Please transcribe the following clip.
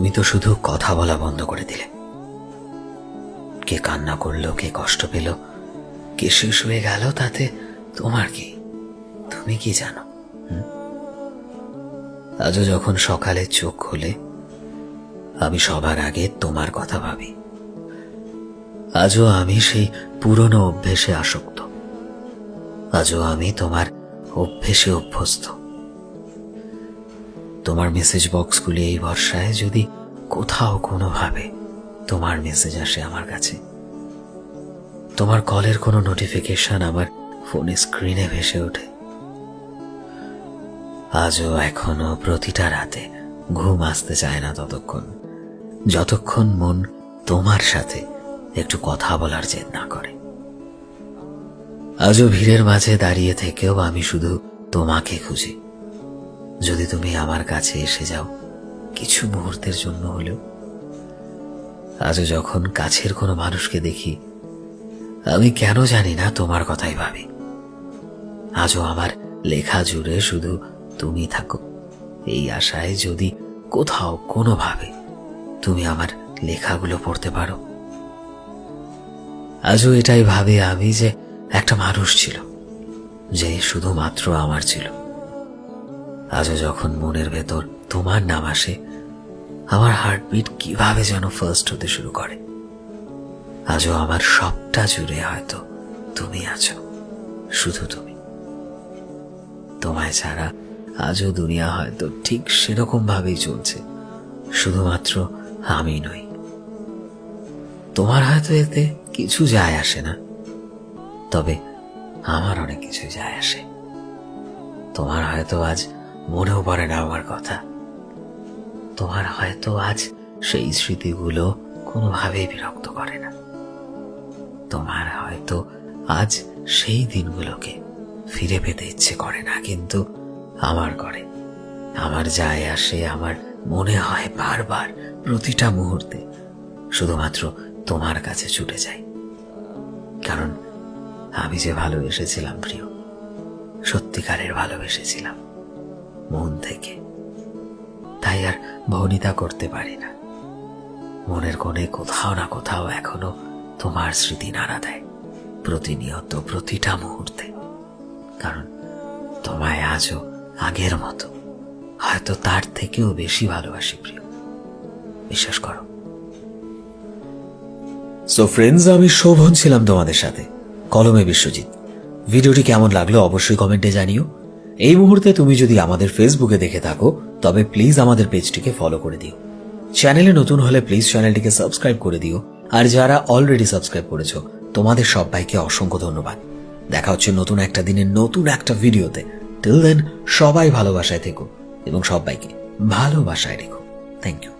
তুমি তো শুধু কথা বলা বন্ধ করে দিলে। কে কান্না করলো, কে কষ্ট পেল, কে শেষ হয়ে গেল, তাতে তোমার কি? তুমি কি জানো? আজও যখন সকালে চোখ খোলে আমি সবার আগে তোমার কথা ভাবি। আজও আমি সেই পুরনো অভ্যেসে আসক্ত। আজও আমি তোমার অভ্যেসে অভ্যস্ত। তোমার মেসেজ বক্সগুলি এই বর্ষায় যদি কোথাও কোনোভাবে তোমার মেসেজ আসে আমার কাছে, তোমার কলের কোনো নোটিফিকেশন আমার ফোনে স্ক্রিনে ভেসে ওঠে, আজও এখনো প্রতিটা রাতে ঘুম আসতে চায় না ততক্ষণ যতক্ষণ মন তোমার সাথে একটু কথা বলার জেদ না করে। আজও ভিড়ের মাঝে দাঁড়িয়ে থেকেও আমি শুধু তোমাকে খুঁজি। যদি তুমি আমার কাছে এসে যাও কিছু মুহূর্তের জন্য হলেও। আজও যখন কাছের কোনো মানুষকে দেখি আমি কেন জানি না তোমার কথাই ভাবি। আজও আমার লেখা জুড়ে শুধু তুমি থাকো, এই আশায় যদি কোথাও কোনোভাবে তুমি আমার লেখাগুলো পড়তে পারো। আজও এটাই ভাবি আমি যে একটা মানুষ ছিল যে শুধুমাত্র আমার ছিল। আজও যখন মনের ভেতর তোমার নাম আসে আমার হার্টবিট কিভাবে যেন ফার্স্ট হতে শুরু করে। আজও আমার সবটা জুড়ে হয়তো তুমি আছো, শুধু তুমি। তোমায় ছাড়া আজও দুনিয়া হয়তো ঠিক সেরকম ভাবেই চলছে, শুধুমাত্র আমি নই। তোমার হয়তো এতে কিছু যায় আসে না, তবে আমার অনেক কিছু যায় আসে। তোমার হয়তো আজ মনেও পড়ে না আমার কথা। তোমার হয়তো আজ সেই স্মৃতিগুলো কোনোভাবেই বিরক্ত করে না। তোমার হয়তো আজ সেই দিনগুলোকে ফিরে পেতে ইচ্ছে করে না, কিন্তু আমার করে। আমার যায় আসে, আমার মনে হয় বারবার প্রতিটা মুহূর্তে শুধুমাত্র তোমার কাছে ছুটে যাই। কারণ আমি যে ভালোবেসেছিলাম প্রিয়, সত্যিকারের ভালোবেসেছিলাম মন থেকে, তাই আর ভনিতা করতে পারি না। মনের কোণে কোথাও না কোথাও এখনো তোমার স্মৃতি নাড়া দেয় প্রতিনিয়ত, প্রতিটা মুহূর্তে। কারণ তোমায় আজও আগের মতো, হয়তো তার থেকেও বেশি ভালোবাসি প্রিয়, বিশ্বাস করো। সো ফ্রেন্ডস, আমি শোভন ছিলাম তোমাদের সাথে, কলমে বিশ্বজিৎ। ভিডিওটি কেমন লাগলো অবশ্যই কমেন্টে জানিও। এই মুহূর্তে তুমি যদি আমাদের ফেসবুকে দেখে থাকো তবে প্লিজ আমাদের পেজটিকে ফলো করে দিও। চ্যানেলে নতুন হলে প্লিজ চ্যানেলটিকে সাবস্ক্রাইব করে দিও। আর যারা অলরেডি সাবস্ক্রাইব করেছো তোমাদের সবাইকে অসংখ্য ধন্যবাদ। দেখা হচ্ছে নতুন একটা দিনের নতুন একটা ভিডিওতে। টিল দেন সবাই ভালোবাসায় থেকো এবং সবাইকে ভালোবাসায় রেখো। Thank you.